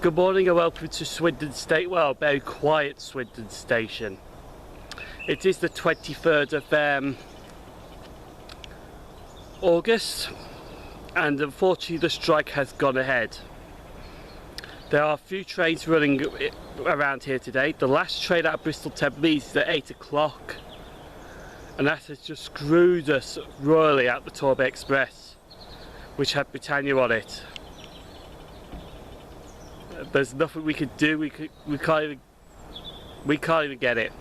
Good morning and welcome to Swindon Station, well, very quiet Swindon Station. It is the 23rd of August, and unfortunately the strike has gone ahead. There are a few trains running around here today. The last train out of Bristol Temple Meads is at 8 o'clock, and that has just screwed us royally out the Torbay Express, which had Britannia on it. There's nothing we could do. We can't even get it.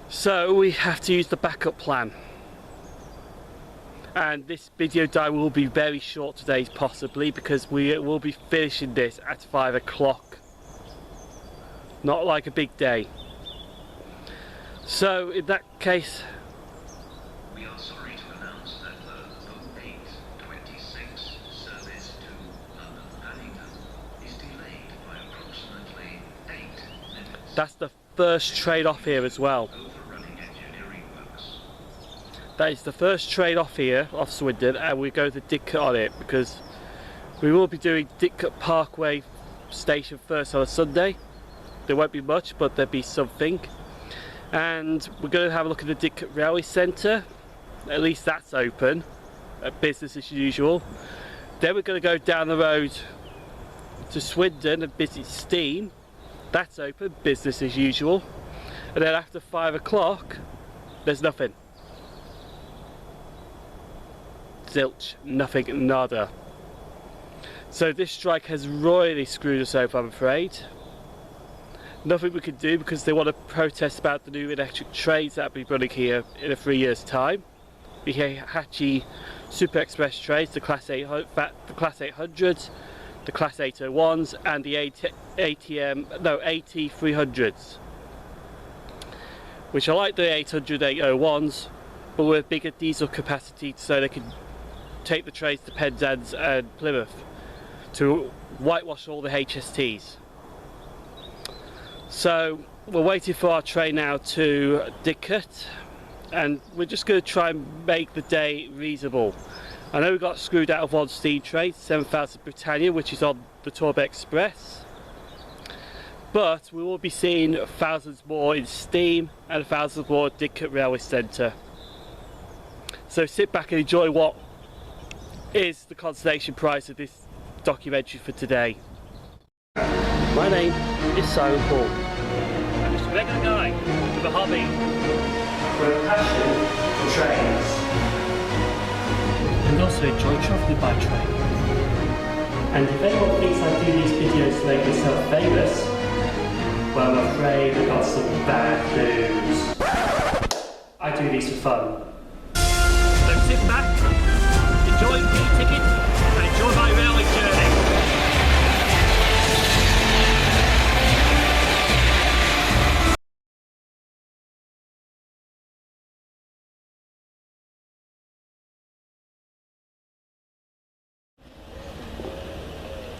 So we have to use the backup plan. And this video dive will be very short today, possibly, because we will be finishing this at 5 o'clock. Not like a big day. So in that case, we are sorry to announce that the 8:26 service to London Paddington is delayed by approximately 8 minutes. that's the first train off here as well. Overrunning engineering works. That is the first train off here, off Swindon, and we go to Didcot on it, because we will be doing Didcot Parkway station first on a Sunday. There won't be much, but there'll be something. And we're going to have a look at the Didcot Railway Centre. At least that's open, business as usual. Then we're going to go down the road to Swindon and visit STEAM. That's open, business as usual. And then after 5 o'clock, there's nothing. Zilch, nothing, nada. So this strike has royally screwed us over, I'm afraid. Nothing we can do because they want to protest about the new electric trains that will be running here in a 3 years' time. The Hitchy Super Express trains, the Class 800s, the Class 801s, and the AT300s. Which I like the 800 801s, but with bigger diesel capacity so they can take the trains to Penzance and Plymouth to whitewash all the HSTs. So we're waiting for our train now to Didcot, and we're just going to try and make the day reasonable. I know we got screwed out of one steam train, 7000 Britannia, which is on the Torbay Express, but we will be seeing thousands more in steam and thousands more at Didcot Railway Centre. So sit back and enjoy what is the consolation prize of this documentary for today. My name is Simon Paul. I'm just a regular guy with a hobby, with a passion for trains, and also enjoy travelling by train. And if anyone thinks I do these videos to make myself famous, well, I'm afraid I've got some bad news. I do these for fun. So sit back, enjoy the ticket, and enjoy my railway journey.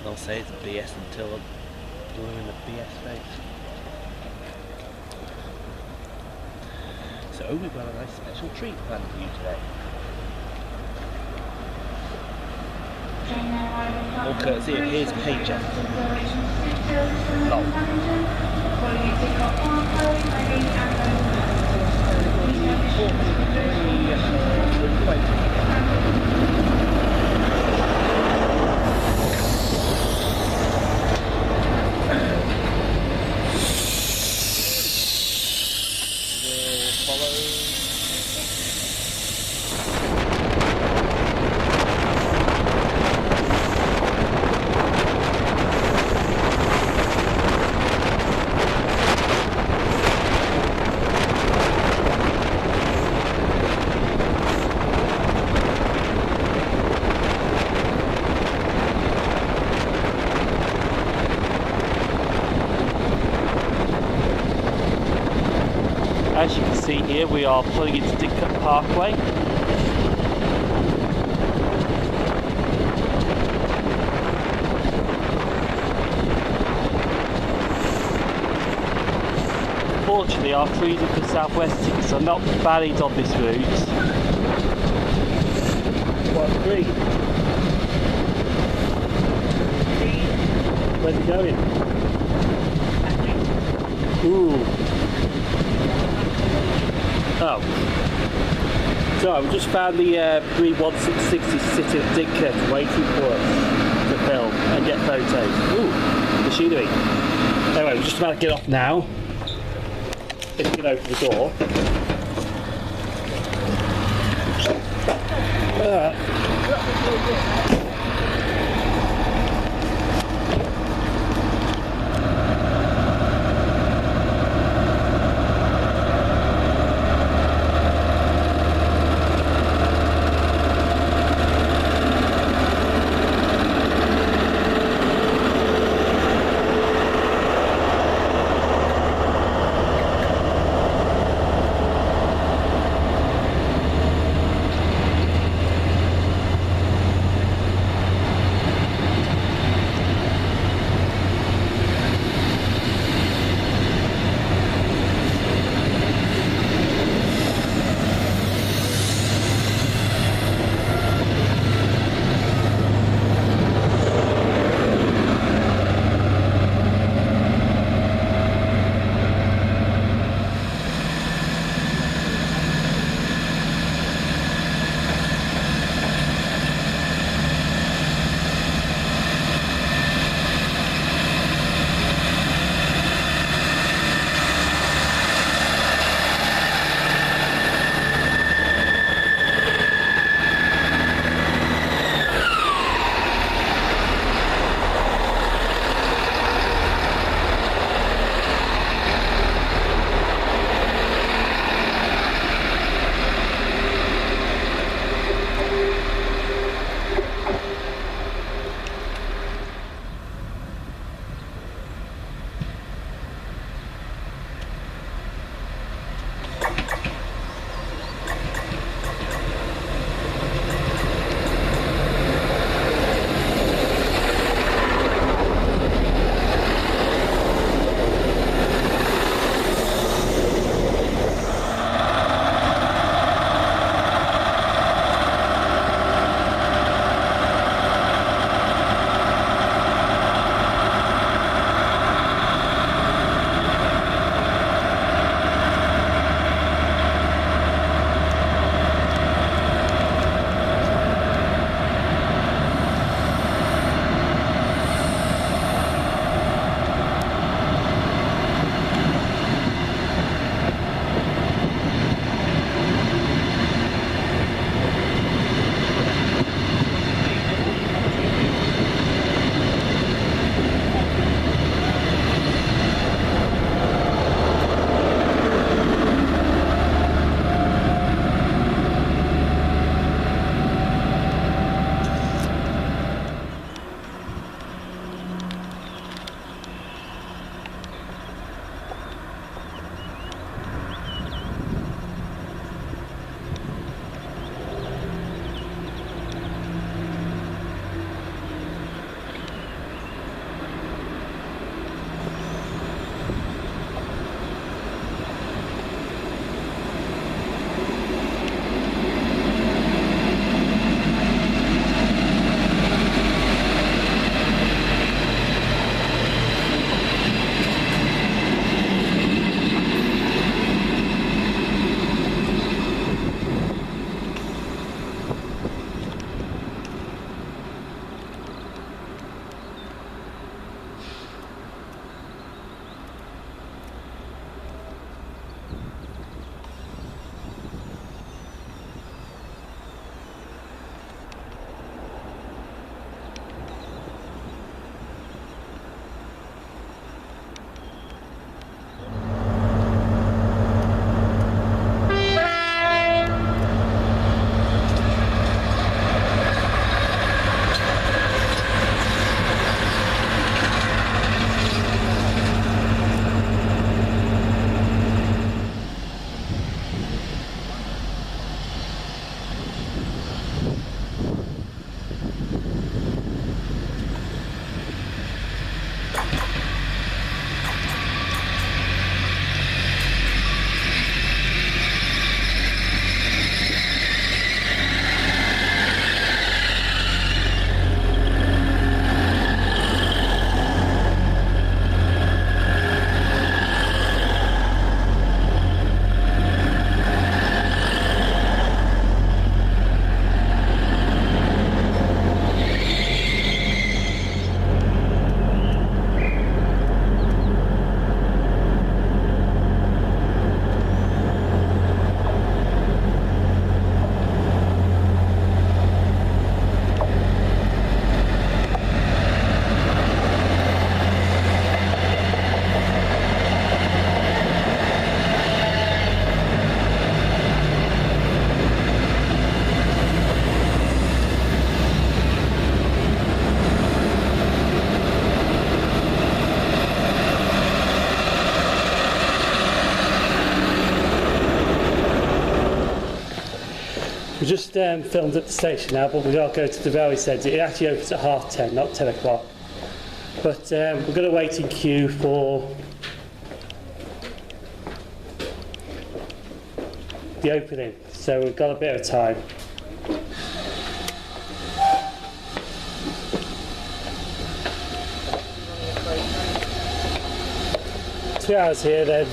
I'll say it's BS until I'm doing the BS face. So we've got a nice special treat planned for you today. All courtesy of here's Pager. As you can see here, we are pulling into Didcot Parkway. Fortunately, our Freedom for South West tickets are not valid on this route. What, 3? Where's it going? Ooh. Oh. So we just found the B1660 sitting at Didcot waiting for us to film and get photos. Ooh, machinery. Anyway, we're just about to get off now. If you can open the door. just filmed at the station now, but we're going to go to the railway centre. It actually opens at 10:30, not 10 o'clock. But we're going to wait in queue for the opening, so we've got a bit of time. Two hours here then.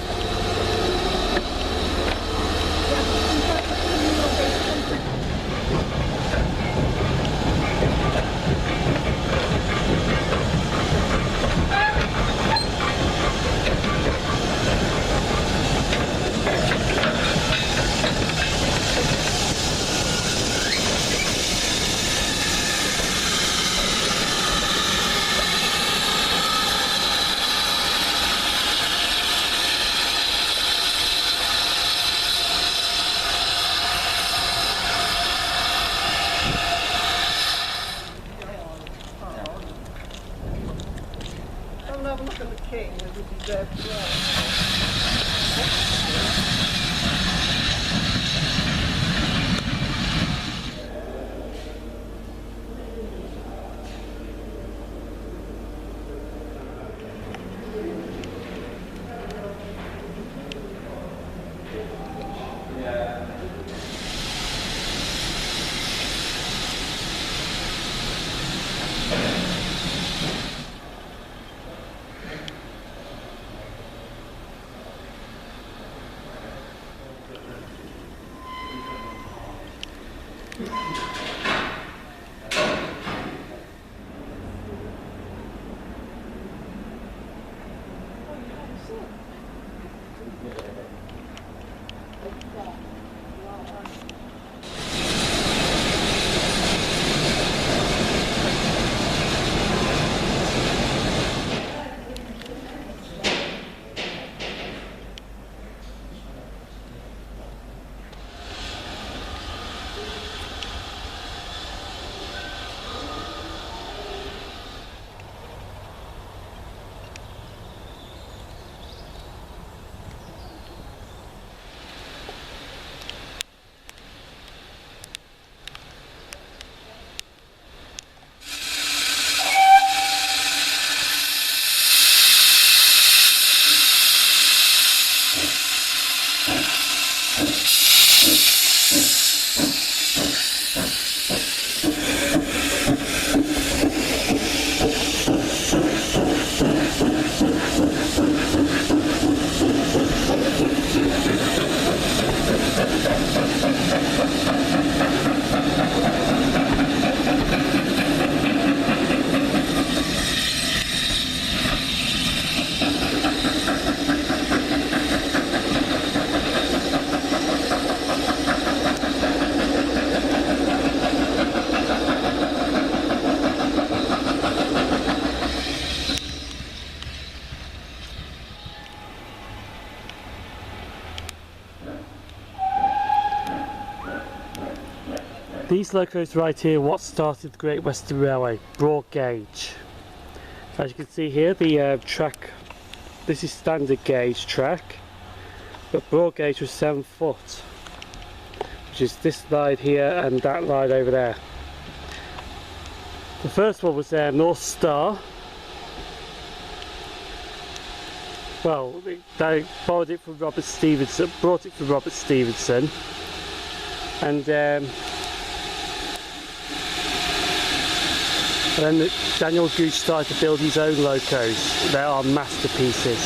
Have a look at the king with his reserved throne. These locomotives right here, what started the Great Western Railway, broad gauge. As you can see here, the track, this is standard gauge track, but broad gauge was 7 foot, which is this line here and that line over there. The first one was North Star. Well, they borrowed it from Robert Stevenson, brought it from Robert Stevenson, and then Daniel Gooch started to build his own locos. They are masterpieces.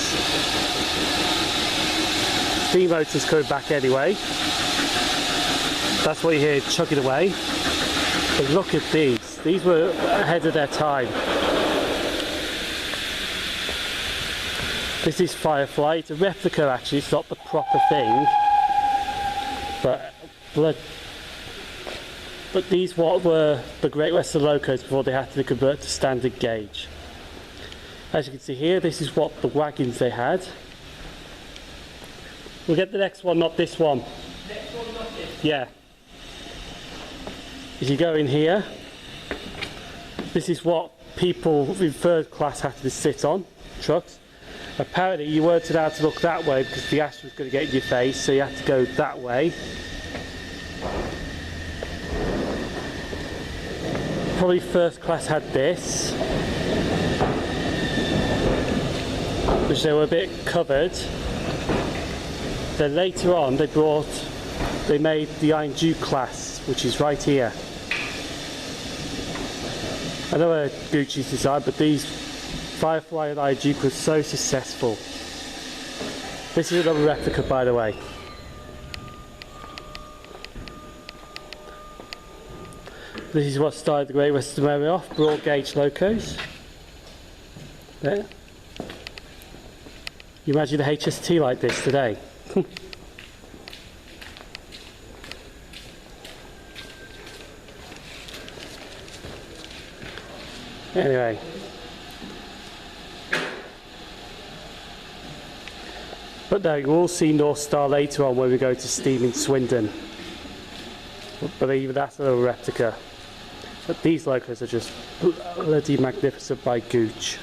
Steam motors coming back anyway. That's what you hear chugging away. But look at these. These were ahead of their time. This is Firefly. It's a replica actually, it's not the proper thing. But these what were the Great Western locos before they had to convert to standard gauge. As you can see here, this is what the wagons they had. We'll get the next one, not this one. Next one, not this. Yeah. As you go in here, this is what people in third class had to sit on, trucks. Apparently you weren't allowed to look that way because the ash was going to get in your face, so you had to go that way. probably first class had this, which they were a bit covered. Then later on they made the Iron Duke class, which is right here. I know a Gucci's design, but these Firefly and Iron Duke were so successful. This is another replica, by the way. This is what started the Great Weston-Super-Mare off, broad gauge locos. There. You imagine a HST like this today? Anyway. But no, we'll see North Star later on when we go to Steam in Swindon. But even that's a little replica. But these locos are just bloody magnificent by Gooch.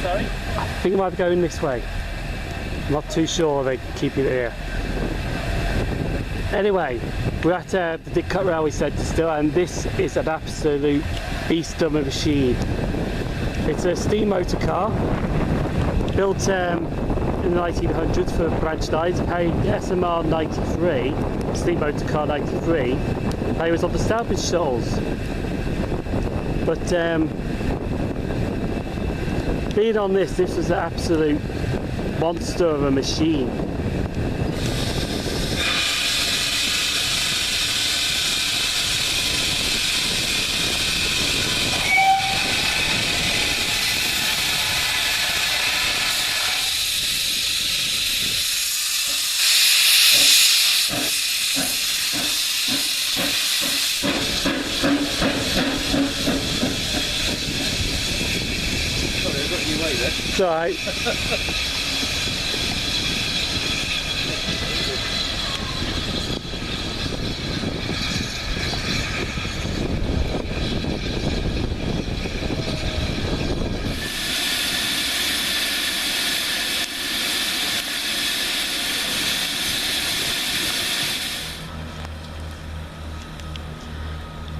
Sorry? I think it might be going this way. I'm not too sure they keep it here. Anyway, we're at the Didcot Railway Centre still, and this is an absolute beast of a machine. It's a steam motor car, built in the 1900s for branch lines, carried SMR 93, steam motor car 93, and it was on the Southbridge shuttles. But being on this was an absolute monster of a machine. It's alright.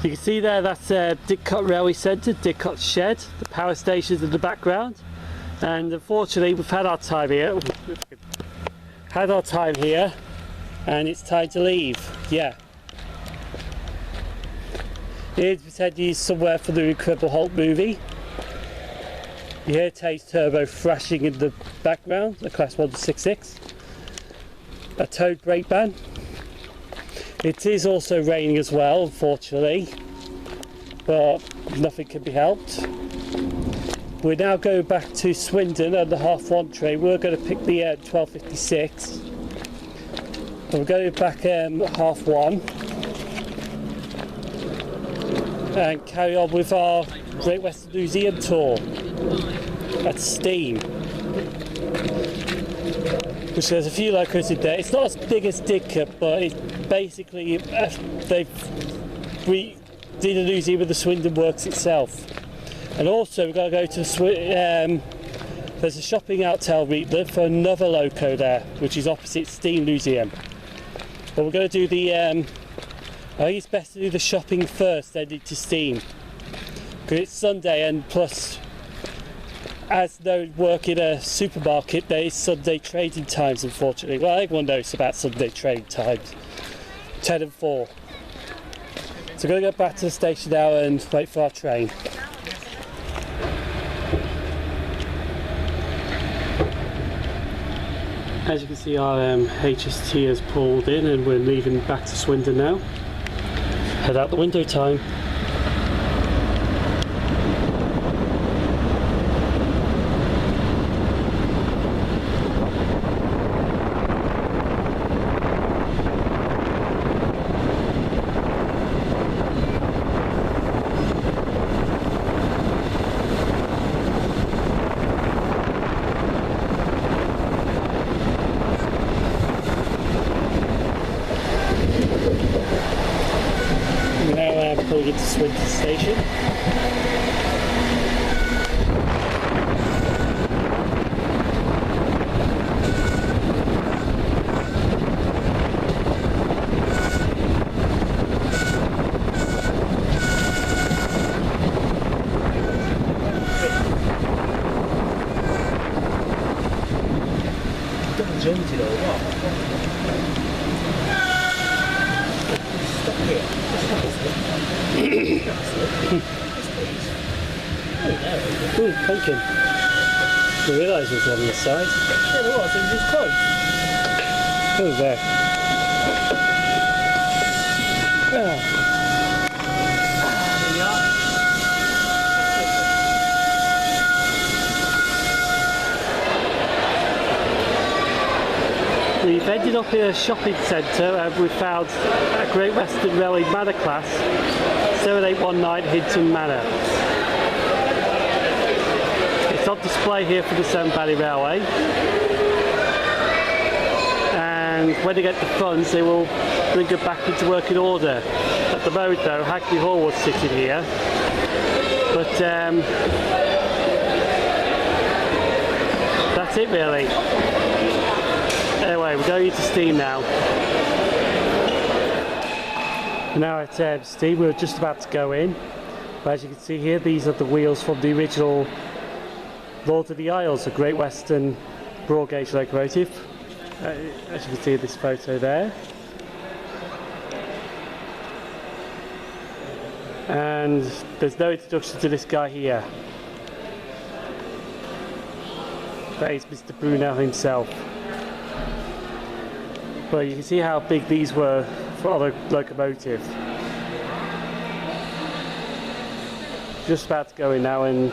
You can see there, that's Didcot Railway Centre, Didcot Shed, the power stations in the background. And unfortunately we've had our time here. And it's time to leave. Yeah. Here's pretending somewhere for the Incredible Hulk movie. You hear Taze Turbo thrashing in the background, the Class 166. A towed brake band. It is also raining as well, unfortunately, but nothing can be helped. We're now going back to Swindon on the half-1 train. We're going to pick the 1256. We're going back half-1 and carry on with our Great Western Museum tour at STEAM. Which there's a few locomotives in there. It's not as big as Didcot, but it's basically they've redid the museum of the Swindon Works itself. And also we've got to go to there's a shopping outlet for another loco there, which is opposite STEAM Museum. But we're going to do the I think it's best to do the shopping first, then into STEAM, because it's Sunday, and plus, as no work in a supermarket, there is Sunday trading times, unfortunately. Well, everyone knows about Sunday trading times, 10 and 4. So we're going to go back to the station now and wait for our train. As you can see, our HST has pulled in and we're leaving back to Swindon now. Head out the window time. Pulling into Swindon Station. Jointed or what? Stop here. Ooh, pumpkin. I realised there was one on the side. Yeah, there was, it was just close. Oh, there. Ah. There you are. We've ended up in a shopping centre and we found a Great Western Railway Manor Class, 7819 Hinton Manor. It's on display here for the Severn Valley Railway, and when they get the funds they will bring it back into working order. At the moment though, Hackney Hall was sitting here, but that's it really. Anyway, we're going into STEAM now. Now at STEAM, we're just about to go in. But as you can see here, these are the wheels from the original Lord of the Isles, a Great Western broad gauge locomotive. As you can see in this photo there. And there's no introduction to this guy here. That is Mr. Brunel himself. But you can see how big these were for other locomotive. Just about to go in now and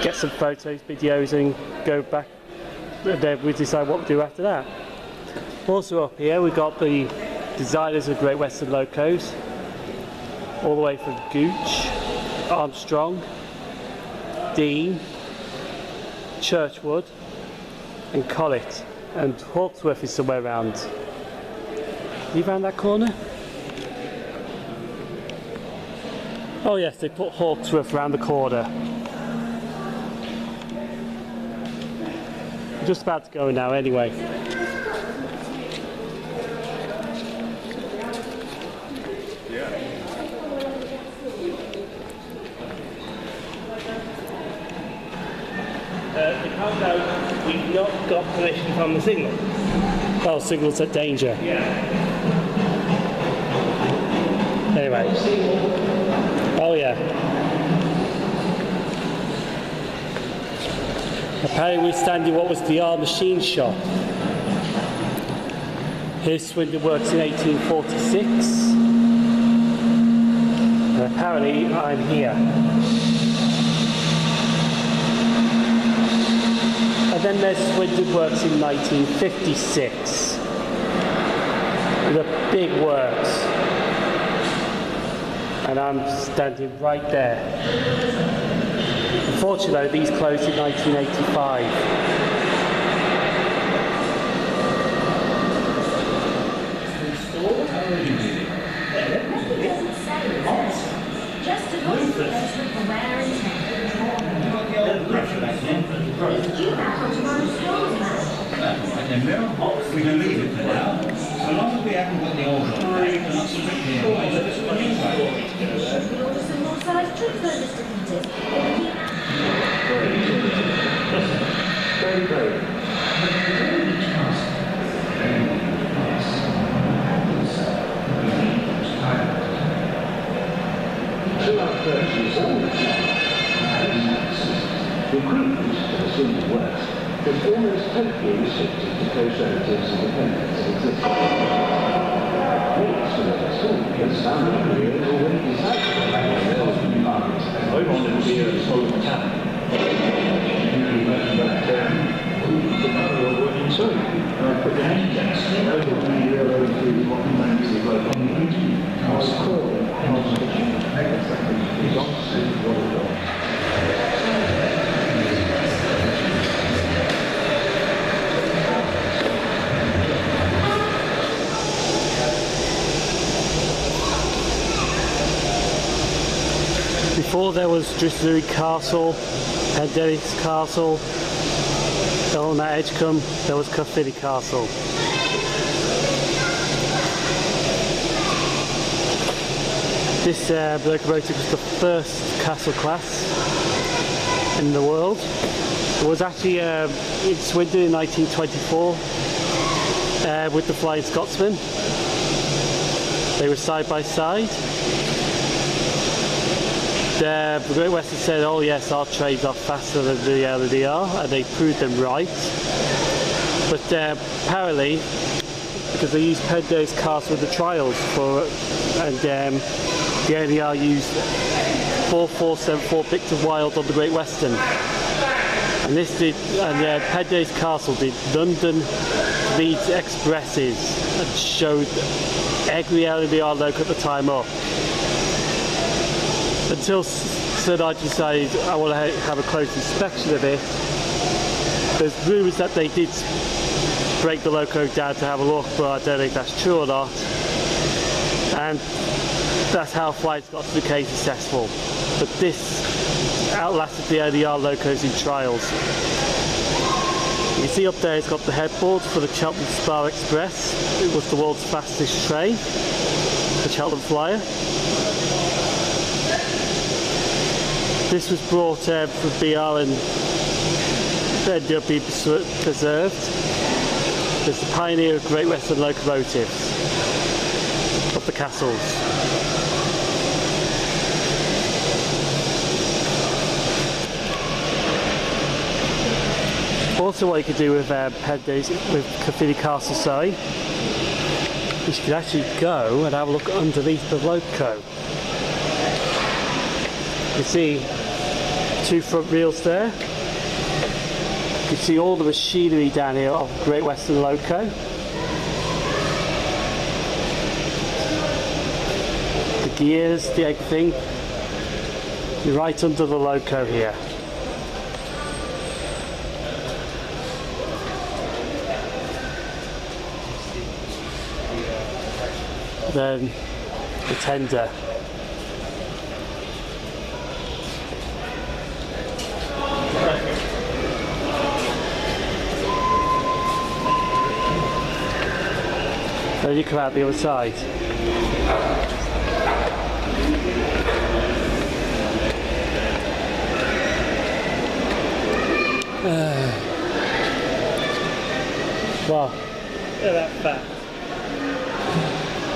get some photos, videos and go back, and then we decide what to do after that. Also up here we've got the designers of Great Western locos, all the way from Gooch, Armstrong, Dean, Churchwood and Collett. And Hawksworth is somewhere around. You found that corner? Oh yes, they put Hawksworth around the corner. I'm just about to go now anyway. how come we've not got permission from the signal? Oh, signals at danger. Yeah. Anyway. Oh yeah. Apparently we're standing what was the R machine shop. Here's Swindon Works in 1846. And apparently I'm here. And then there's Swindon Works in 1956. The big works. And I'm standing right there. Unfortunately, these closed in 1985. Just a voice replacement for wear and tear. You back on tomorrow's stores, man. We can leave it for now. So long as we haven't got the old one, we can strictly avoid it for the new one. We order some more size trips though, Mr. Peters. Very, very. To our purchase all the recruitment for the Swindon Works is almost totally restricted to close relatives and dependents of existing. Mates for the school has found a career already decided. I wanted to be a solid town. Sorry, I put the hand down. I don't really realize what the man is like on the interview. I was called. Before there was Ditcheat Castle, Penderys Castle, on that Edgecombe there was Caerphilly Castle. This locomotive was the first Castle Class in the world. It was actually in Swindon in 1924 with the Flying Scotsman. They were side by side. The Great Western said, oh yes, our trains are faster than the LDR, and they proved them right. But apparently, because they used Penderys Castle with the trials for, and the LDR used 4474 Victor Wild on the Great Western. And this did, and Penderys Castle did London Meads Expresses and showed every LDR loco at the time up. Until Sir Nigel decided, I want to have a close inspection of it. There's rumours that they did break the loco down to have a look, but I don't think that's true or not. And that's how flights got to the case successful. But this outlasted the LDR locos in trials. You can see up there it's got the headboard for the Cheltenham Spa Express. It was the world's fastest train, the Cheltenham Flyer. This was brought from BR and ended up being preserved. It's the pioneer of Great Western locomotives of the castles. Also, what you could do with Penderys, with Caerphilly Castle, sorry, is you could actually go and have a look underneath the loco. You can see two front reels there. You can see all the machinery down here of Great Western loco. The gears, the everything. You're right under the loco here. Then the tender. Then you come out the other side. Well, look at that fact.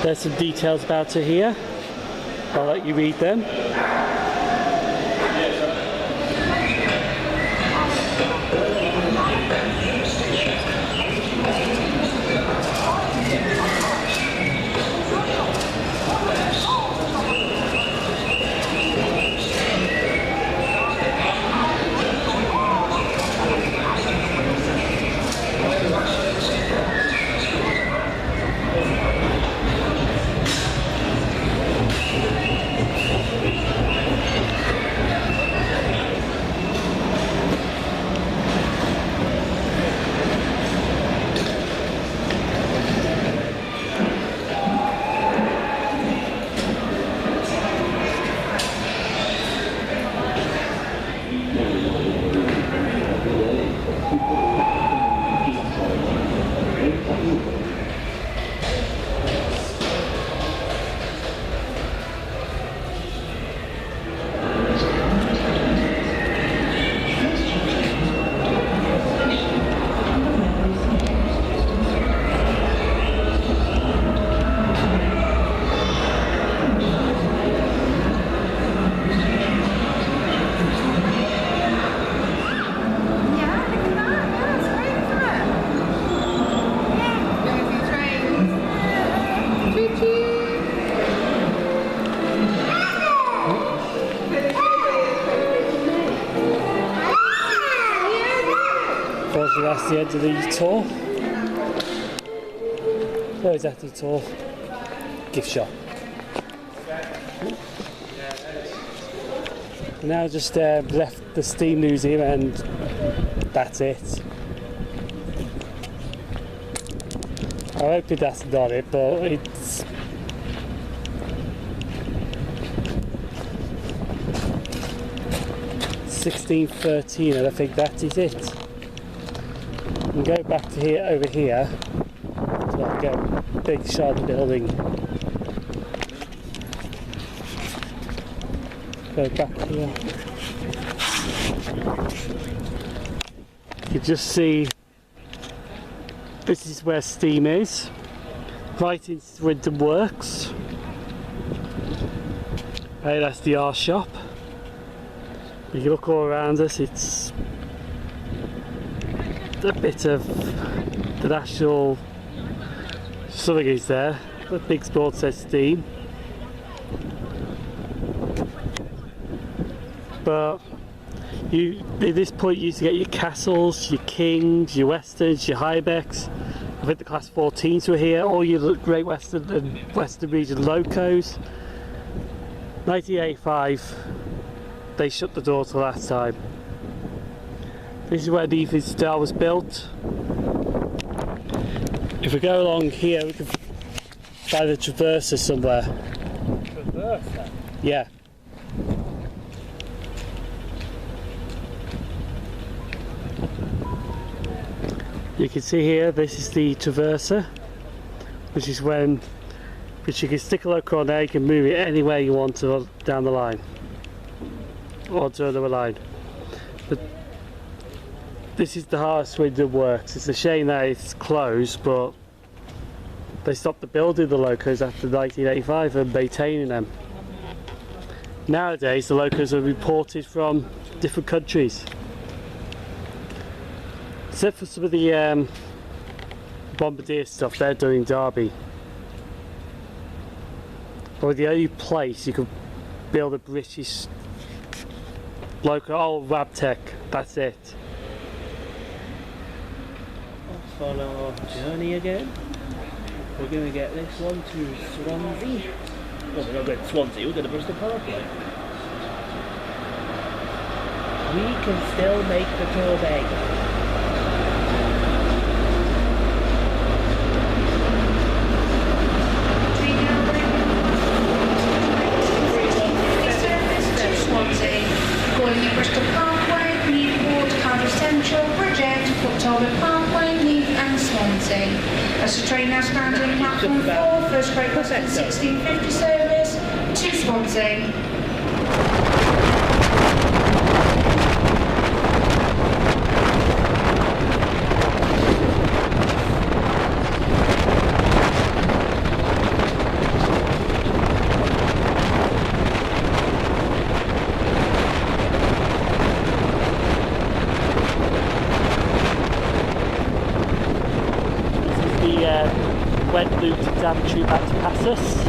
There's some details about it here. I'll let you read them. That's the end of the tour. Where is that the tour? Gift shop. Now just left the Steam Museum and that's it. I hope that's not it, but it's... $16.13 and I think that is it. And go back to here, over here, so I'll get a big shot of the building. Go back here. You can just see this is where Steam is, right in Swindon Works. Hey, that's the R shop. You can look all around us, it's a bit of the national something is there. The big board says Steam, but you at this point you used to get your castles, your kings, your westerns, your highbecks. I think the class 14s were here, all your Great Western and Western Region locos. 1985 they shut the doors the last time. This is where the Evening Star was built. If we go along here, we can find a traverser somewhere. Traverser? Yeah. You can see here, this is the traverser, which is which you can stick a loco on there, you can move it anywhere you want to down the line. Or to another line. But this is the heart of Swindon Works. It's a shame that it's closed, but they stopped the building the locos after 1985 and maintaining them. Nowadays the locos are imported from different countries. Except for some of the Bombardier stuff they're done in Derby. Or the only place you could build a British loco, Wabtec, that's it. On our journey again, we're going to get this one to Swansea. Well, we're not going to Swansea, we're going to Bristol Parkway. We can still make the Torbay. Calling at Bristol Parkway, Mead Ward, Cardiff Central, Bridgend, Torbay Parkway, Meath and Swansea. As the train now stands on platform 4, first Great Western 1650 service to Swansea. wet loop to Daventry back to pass us.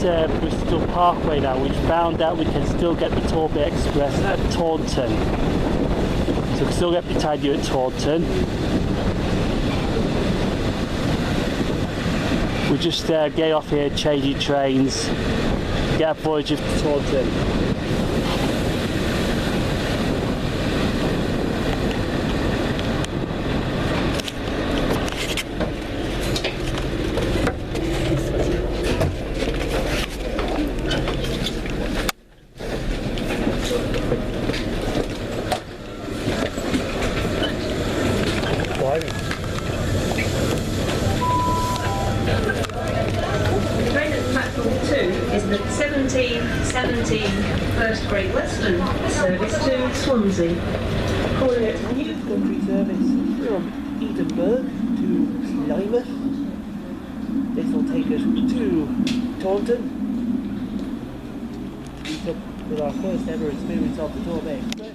We're at Bristol Parkway now. We found out we can still get the Torbay Express at Taunton. So we can still get Britannia at Taunton. We just get off here, changing trains, get a voyage to Taunton. First Great Western service to Swansea. Calling it a new country service from Edinburgh to Plymouth. This will take us to Taunton to meet up with our first ever experience of the Torbay Express.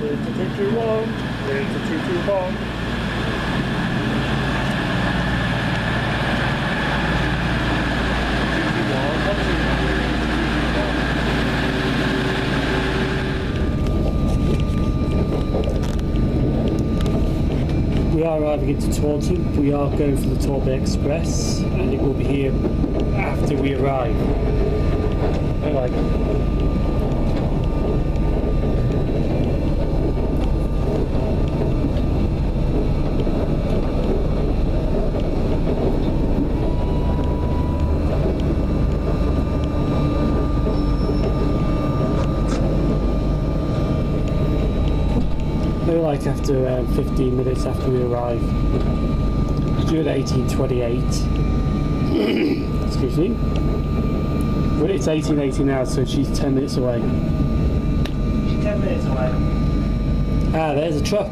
Where's the 221? Where's the 221? We are arriving into Taunton. We are going for the Torbay Express, and it will be here after we arrive. Like after 15 minutes after we arrive. It's due at 18:28. Excuse me. But it's 18:80 now, so she's 10 minutes away. She's 10 minutes away. Ah, there's a truck.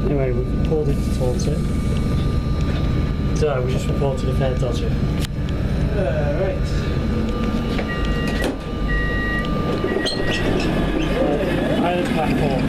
Anyway, we've pulled into Taunton. So we just reported a fare dodger. Right. Island platform.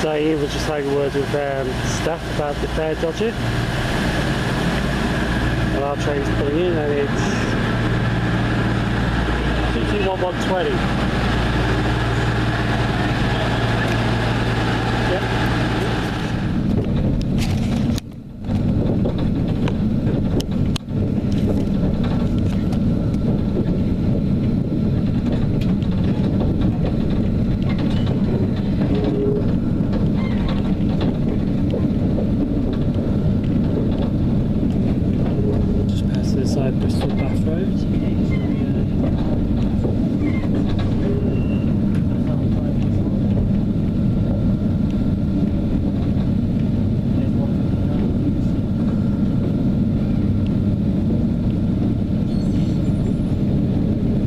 staying in, we're just having a word with staff about the fare dodger. And our train's pulling in and it's 120. Yep. Just past the side of Bristol Bath Road.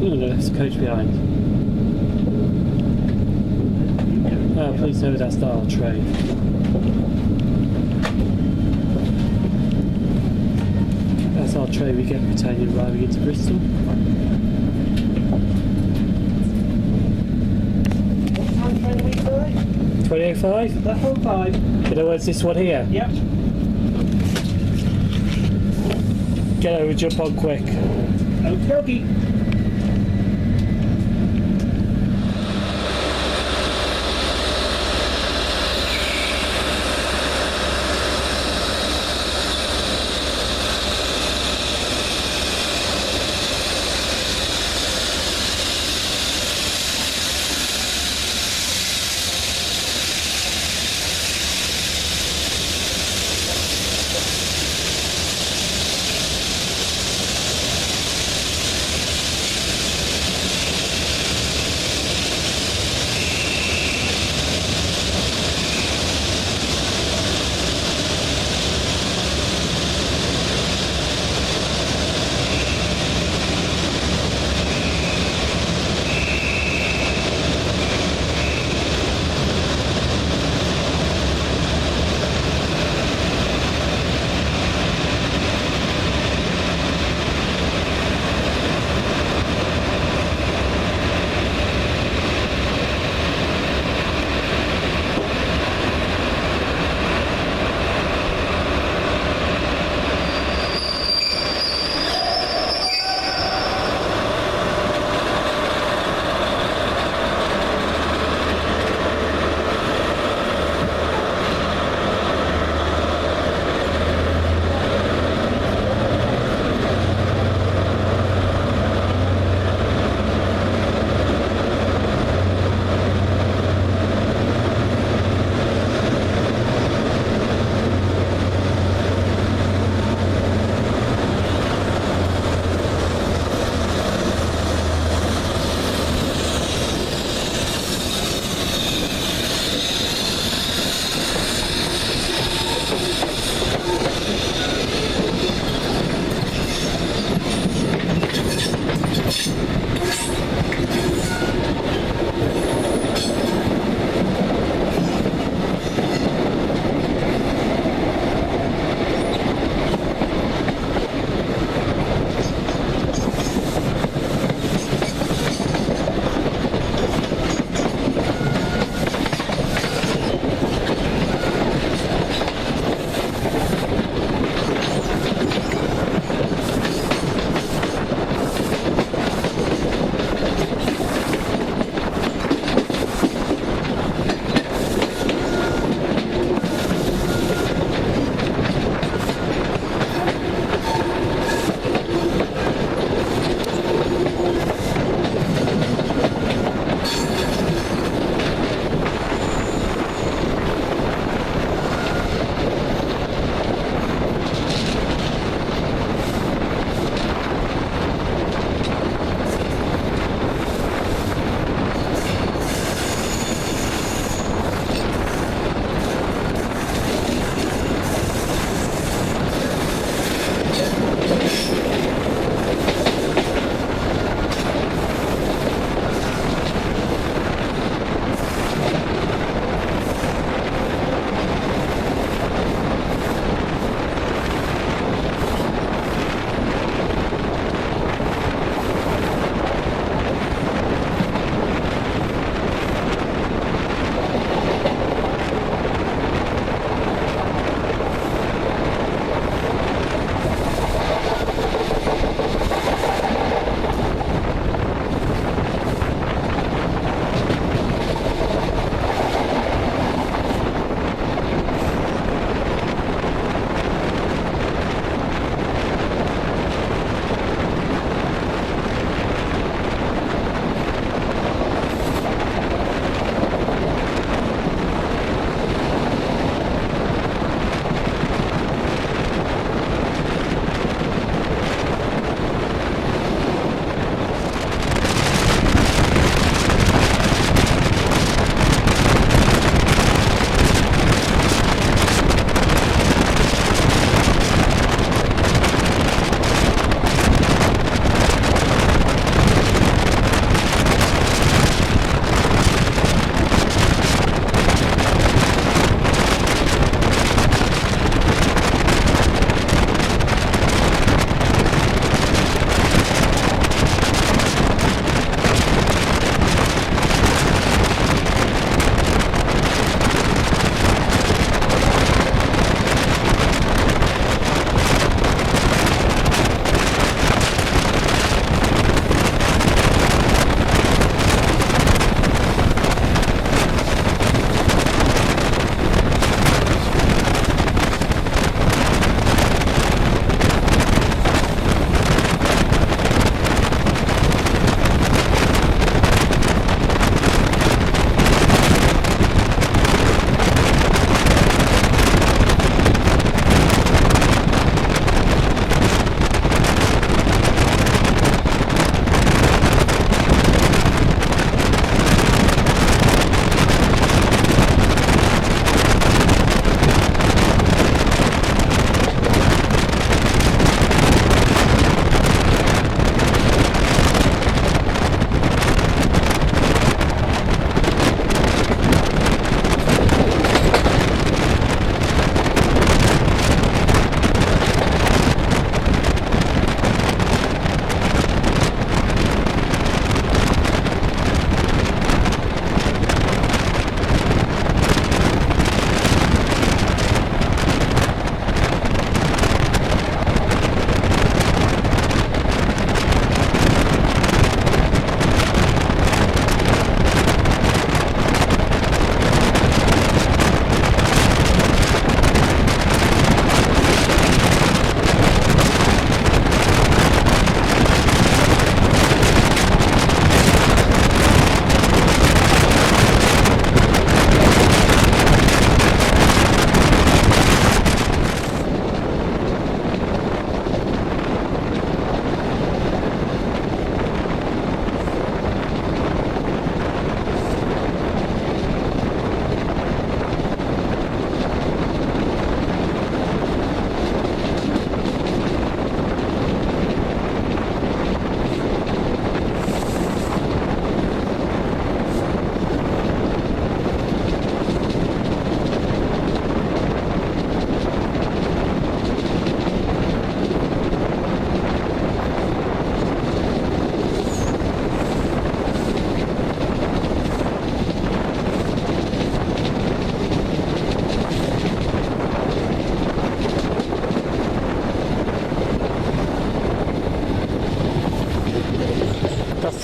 There's a coach behind. Oh, please know that's not our train. That's our train, we get Britannia arriving into Bristol. What time train are we by? 2005? That one 5. In other words, this one here. Yep. Get over, jump on quick. Okie dokie.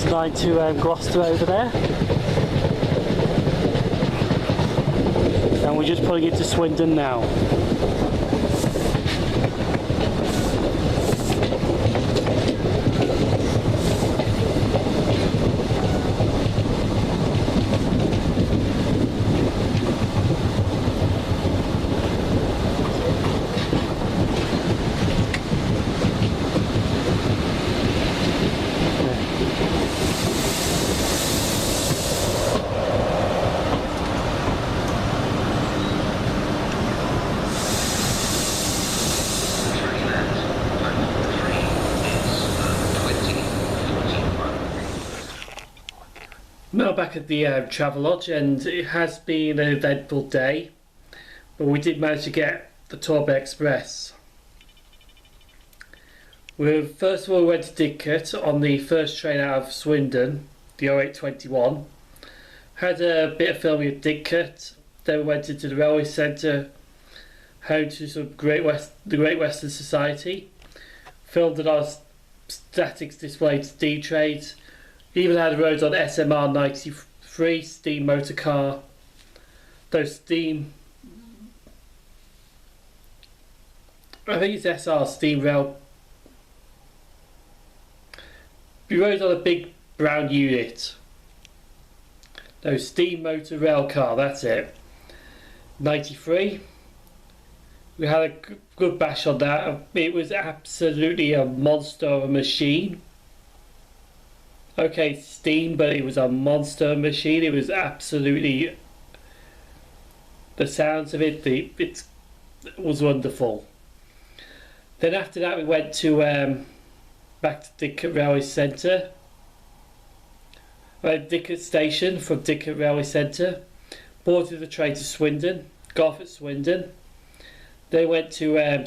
line to Gloucester over there. And we're just pulling into Swindon now. Now back at the Travelodge, and it has been an eventful day, but we did manage to get the Torbay Express. First of all, we went to Didcot on the first train out of Swindon, the 0821. Had a bit of filming at Didcot, then we went into the Railway Centre, home to some the Great Western Society. Filmed at our statics displayed steam trains. Even had roads on SMR 93 steam motor car. Those steam, I think it's SR steam rail. We rode on a big brown unit. Those steam motor rail car, that's it. 93. We had a good bash on that. It was absolutely a monster of a machine. Okay, steam, but it was a monster machine. It was absolutely, the sounds of it, it was wonderful. Then after that we went to back to Didcot Railway Centre. Didcot Station from Didcot Railway Centre. Boarded the train to Swindon, got off at Swindon. They went to a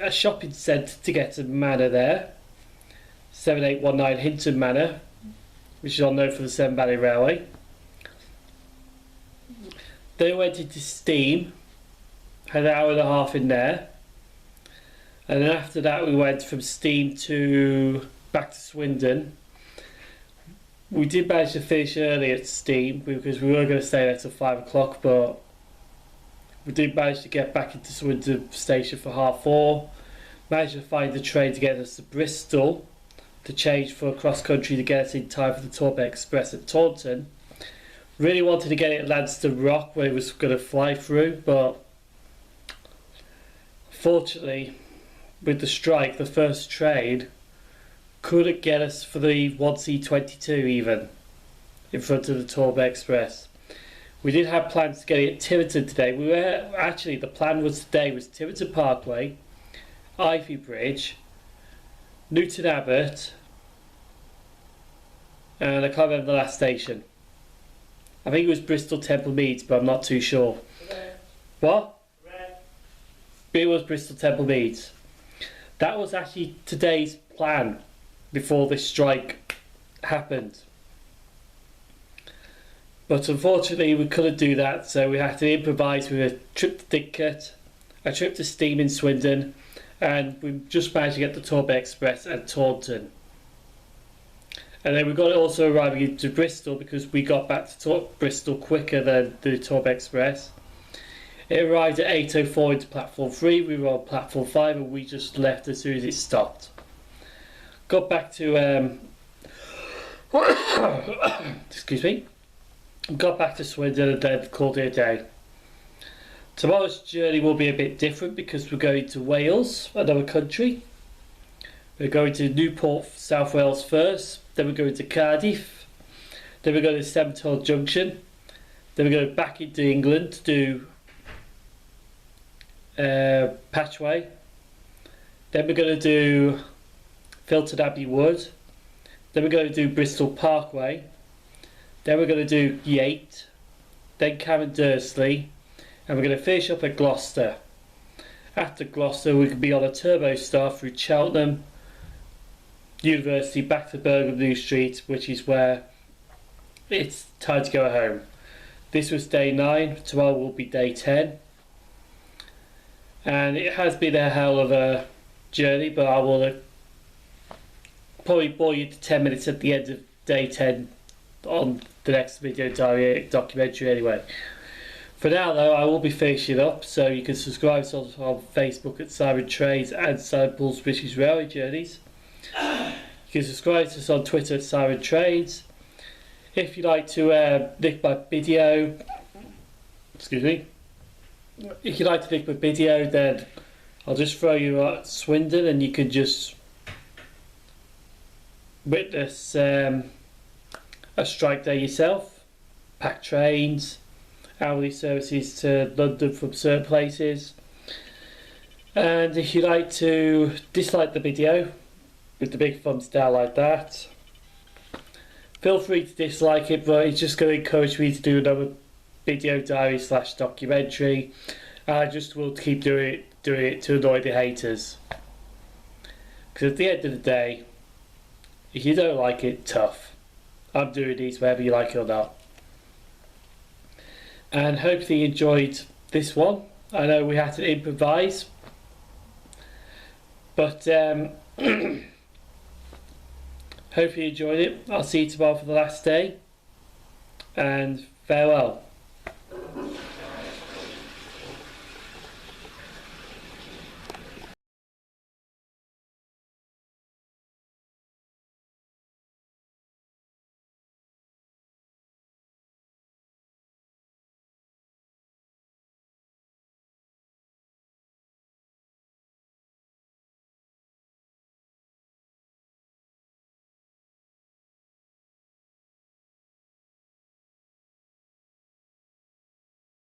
shopping centre to get a manor there. 7819 Hinton Manor, which is all known for the Severn Valley Railway. Then we went into Steam, had an hour and a half in there, and then after that we went from Steam back to Swindon. We did manage to finish early at Steam because we were going to stay there till 5 o'clock, but we did manage to get back into Swindon station for 4:30. Managed to find the train to get us to Bristol, to change for cross-country to get us in time for the Torbay Express at Taunton. Really wanted to get it at Lanston Rock where it was going to fly through, but fortunately with the strike the first train couldn't get us for the 1C22 even in front of the Torbay Express. We did have plans to get it at Tiverton today. The plan was today was Tiverton Parkway, Ivy Bridge, Newton Abbot, and I can't remember the last station. I think it was Bristol Temple Meads, but I'm not too sure. What? It was Bristol Temple Meads. That was actually today's plan before this strike happened. But unfortunately we couldn't do that, so we had to improvise with a trip to Didcot, a trip to Steam in Swindon, and we just managed to get the Torbay Express at Taunton. And then we got it also arriving into Bristol because we got back to Bristol quicker than the Torbay Express. It arrived at 8:04 into platform 3, we were on platform 5 and we just left as soon as it stopped. Got back to excuse me. Got back to Swindon and then called it a day. Tomorrow's journey will be a bit different because we're going to Wales, another country. We're going to Newport, South Wales first, then we're going to Cardiff, then we're going to Seventon Junction, then we're going back into England to do Patchway, then we're going to do Filton Abbey Wood, then we're going to do Bristol Parkway, then we're going to do Yate, then Cavan Dursley, and we're going to finish up at Gloucester. After Gloucester we can be on a Turbo Star through Cheltenham University back to Birmingham New Street, which is where it's time to go home. This was day 9, tomorrow will be day 10. And it has been a hell of a journey, but I will probably bore you to 10 minutes at the end of day 10 on the next video diary documentary anyway. For now though, I will be finishing up, so you can subscribe to us on Facebook at Simon Trains and Simon Bull's British Railway Journeys. You can subscribe to us on Twitter at Simon Trains. If you'd like to nick my video, if you'd like to nick my video, then I'll just throw you at Swindon and you can just witness a strike there yourself. Packed trains, hourly services to London from certain places. And if you'd like to dislike the video with the big thumbs down like that, feel free to dislike it, but it's just going to encourage me to do another video diary / documentary. I just will keep doing it to annoy the haters. Because at the end of the day, if you don't like it, tough. I'm doing these whether you like it or not. And hopefully you enjoyed this one. I know we had to improvise, but hopefully you enjoyed it. I'll see you tomorrow for the last day, and farewell.